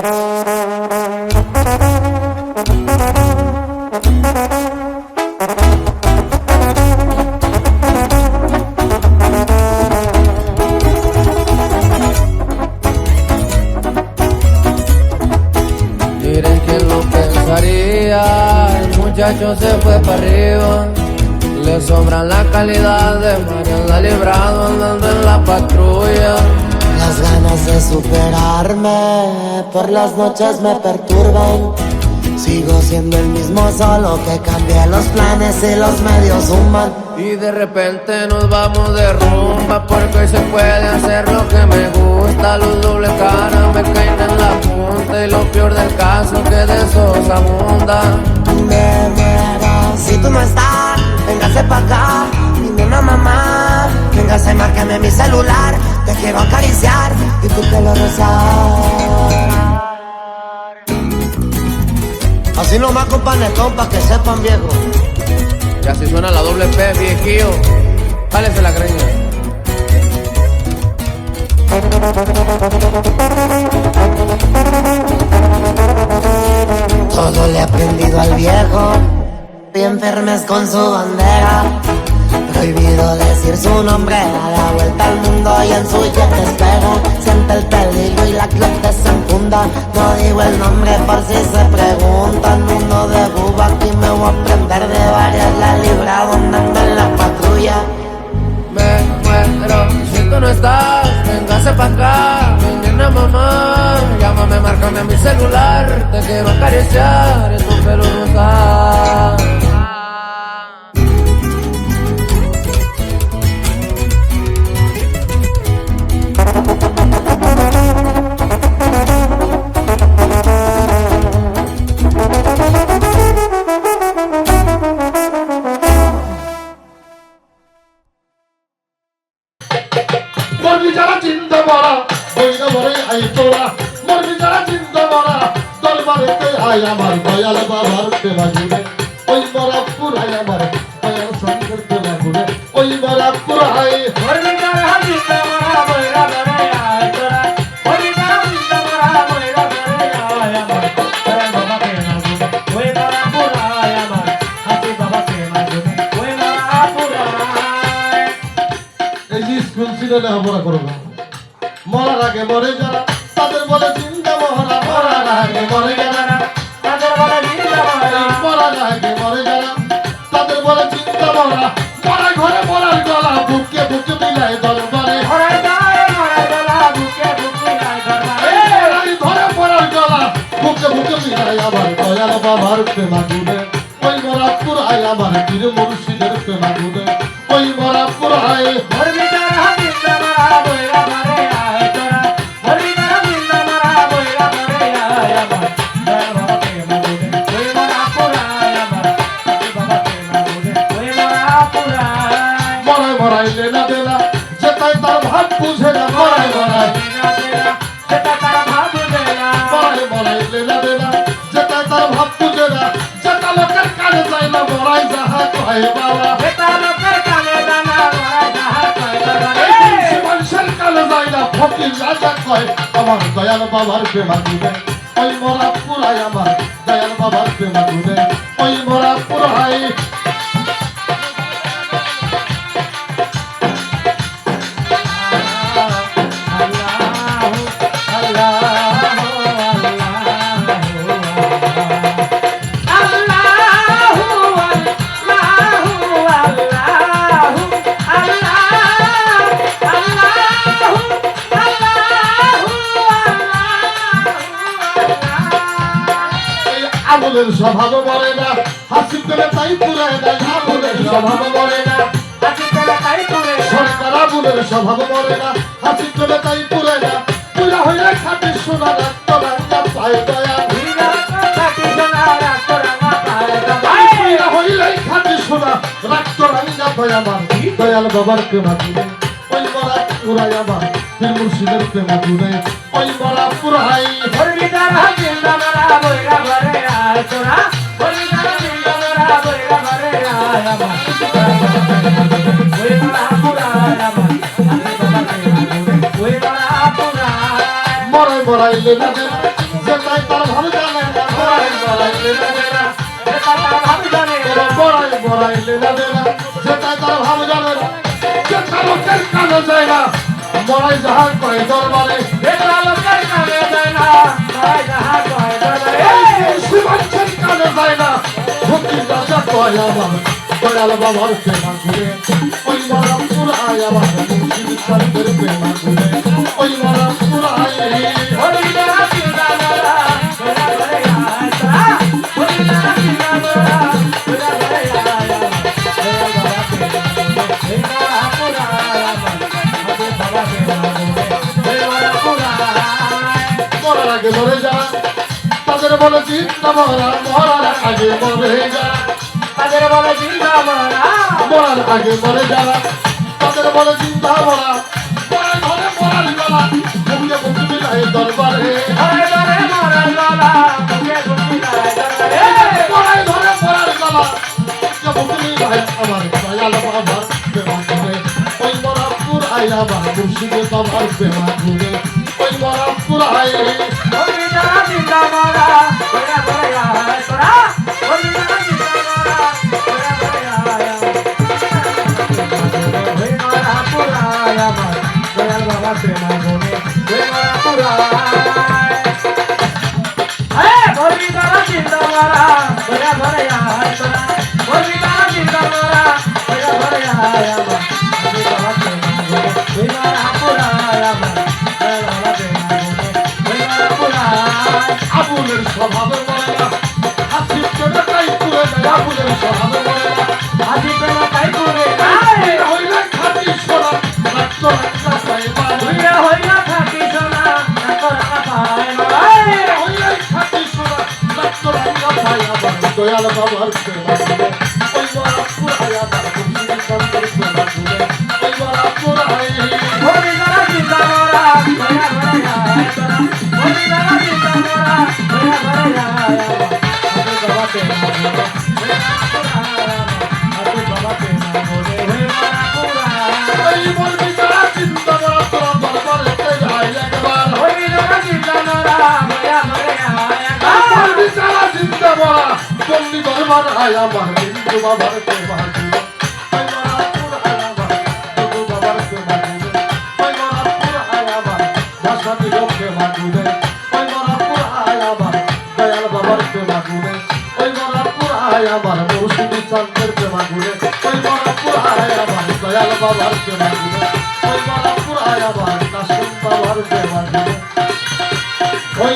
Miren quién lo pensaría, el muchacho se fue para arriba. Le sobra la calidad de Mariana Librado andando en la patrulla. Las ganas de superarme por las noches me perturban. Sigo siendo el mismo, solo que cambié los planes y los medios suman. Y de repente nos vamos de rumba, porque hoy se puede hacer lo que me gusta. Los doble cara me caen en la punta, y lo peor del caso que de esos abunda. Me muero si tú no estás, véngase pa' acá, dime una mamá. Véngase, márcame mi celular, te quiero acariciar y tu pelo rosar. Así nomás con panetón pa' que sepan, viejo. Y así suena la doble P, viejillo. Jálese la greña. Todo le he aprendido al viejo, bien firmes con su bandera. Prohibido decir su nombre, da la vuelta al mundo y en su jet espera. Siente el peligro y la clote se enfunda. No digo el nombre por si se preguntan. Uno de Cuba, aquí me voy a aprender de varias. La Librado andando en la patrulla. Me muero si tú no estás, véngase pa' acá, mi nena mamá. Llámame, márcame a mi celular, te quiero acariciar en tu pelo rosado. মরবি যারা চিন্তা মরা বইরা মরে I তোরা মরবি যারা চিন্তা মরা দরবারেতে আয় আমার দয়াল বাবার প্রেমা জুড়ে ওই মরাপুর আয় আমার দয়াল শঙ্কর প্রেমা জুড়ে ওই মরাপুর আয় মরবি যারা চিন্তা মরা বইরা মরে আয় তোরা মরবি যারা চিন্তা মরা বইরা মরে আয় আমার দয়াল বাবা প্রেমা জুড়ে ওই মরাপুর আয় আমার হাসি বাবা প্রেমা জুড়ে ওই মরাপুর আয়। এই যে স্কুল ছিল লেখাপড়া করো না মরার আগে মরে যারা তাদের বলে চিন্তা মরা মরার আগে মরে যারা তাদের বলে চিন্তা মরা মরার আগে মরে যারা তাদের বলে চিন্তা মরা মরা ঘরে মরার গলা বুকে বুকে মিলাই দরবারে মরাই যায় মরাই গলা বুকে বুকে নাই দরবারে এই ধরে মরার গলা বুকে বুকে মিলাই আমার দয়াল বাবার প্রেমা জুড়ে ওই মরাপুর আয় আমার পীর মুর্শিদের প্রেমা জুড়ে ওই মরাপুর আয় মরবি যারা চিন্তা মরা বইরা মরে আয় তোরা মরবি যারা চিন্তা মরা বইরা মরে আয় আমার দয়াল বাবা প্রেমা জুড়ে ওই মরাপুর আয় আমার হাসি বাবা প্রেমা জুড়ে ওই মরাপুর আয়। মরাই মরাই লেনা দেনা যেটাই তার ভাব বুঝে না মরাই মরাই সেটা তারা ভাববে না মরাই মরাই লেনা দেনা যেটাই তার ভাব বুঝে না যেটা লোকের কানে যায় না মরাই যাহা কয় বাবা সেটা লোকের কানে জানা মরাই যাহা কয় দরবারে এই মানুষের কানে যায় না ফকির রাজা কয় আমার দয়াল বাবার প্রেমা জুড়ে ওই মরা পুরাই আমার দয়াল বাবার প্রেমা জুড়ে ওই মরা পুরাই আগুনের স্বভাব মরে না হাসি পেলে তাই পুরায় না আগুনের স্বভাব মরে না সরকার আগুনের স্বভাব মরে না হাসি পেলে তাই পুরায় না পুরা হইলে খাটি সোনা রাখতো রাঙ্গা পায় দয়া পুরা হইলে খাটি সোনা রাখতো রাঙ্গা দয়া আমার দয়াল বাবার প্রেমা জুড়ে ওই মরা পুরাই আমার পীর মুর্শিদের প্রেমা জুড়ে ওই মরা পুরাই মরাই মরাই লেনা দেনা তার ভাব জানে না বড়াই বড়াই লেনা দেনা সে তার ভাব জানে না বড়াই বড়াই লেনা দেনা সেটাই তার ভাব জানে না যে চালকের কানে যায় না বড়াই যাহা কয় দরবারে এটা লোকের কানে যায় না বড়াই যাহা কয় দরবারে শিবাঞ্চের কানে যায় না ভক্তি রাজা কয় আমার দয়াল বাবার প্রেমা ঘুরে ওই মরামপুর আয় আমার মুর্শিদ চন্দ্রের প্রেমা ঘুরে ওই মরামপুর আয় হরি দানা চিন্তা করা তোরা ঘরে আয় তোরা হরি দানা চিন্তা করা তোরা ঘরে আয় এই বাবা এই বাবা পুরা হাতে বাবা এই বাবা পুরা মরার আগে মরে যা তাদের বলে চিন্তা মরার আগে মরে যা তাদের বলে চিন্তা করা মরার আগে মরে যা তাদের বলে চিন্তা মরা মরার ঘরে মরার গলা মুখে মুক্তি মিলাই দরবারে ঘরে ঘরে মরার গলা মুখে গুটি গায় দরবারে মরার ঘরে মরার গলা মুখে মুক্তি মিলাই আমার দয়াল বাবার প্রেমা ঘুরে ওই মরামপুর আয় আমার মুর্শিদে বাবার প্রেমা ঘুরে ওই মরামপুর আয় হরি দানা চিন্তা করা তোরা ঘরে আয় তোরা হরি দানা চিন্তা করা তোরা ঘরে আয় ওই মারা পুরা আমার দয়াল বাবা প্রেমা গুনে ওই মারা পুরা হরি দানা চিন্তা করা তোরা ঘরে আয় তোরা হরি দানা চিন্তা করা তোরা ঘরে আয় আমার আমি বাবা প্রেমা গুনে ওই মারা পুরা আমার দয়াল বাবা প্রেমা গুনে ওই মারা পুরা আবুলের স্বভাবে মরে না হাসি পেটে তাই পুরে যায় আবুলের স্বভাবে মরে না আজি প্রেমা তাই করে আয় হইলে খাটি সোনা রাখতো রাখা পাই মানে হইয়া হইয়া থাকি সোনা নাকর পায় নয় হইলে খাটি সোনা রাখতো রাখা পাই আবার দয়াল বাবার প্রেমা ঘুরে ওই মরামপুর আয় আবার মুর্শিদ চন্দ্রের প্রেমা ঘুরে ওই মরামপুর আয় হরি দানা চিন্তা করা দয়া ঘরে আয় তোরা হরি দানা চিন্তা করা দয়া ঘরে আয় আমি বাবা প্রেমা ঘুরে আমি বাবা প্রেমা ঘুরে হয়ে মারা পুরা এই বলবি তারা চিন্তা করা তোরা দরবারেতে যায় একবার হরি দানা চিন্তা করা দয়া ঘরে আয় বলবি তারা চিন্তা করা বলবি দরবার আয় আমার বিন্দু বাবার প্রেমা ঘুরে ওই মরামপুর আয় আমার বিন্দু বাবার প্রেমা ঘুরে ওই মরামপুর আয় আমার ভাষাটি প্রেমা ঘুরে ওই মরামপুর আয় আমার দয়াল বাবার প্রেমা ঘুরে ওই মরামপুর আয় আমার মুর্শিদ চন্দ্রের প্রেমা ঘুরে ওই মরামপুর আয় আমার দয়াল বাবার প্রেমা ঘুরে ওই মরামপুর আয় আমার কাশিম বাবার প্রেমা ঘুরে ওই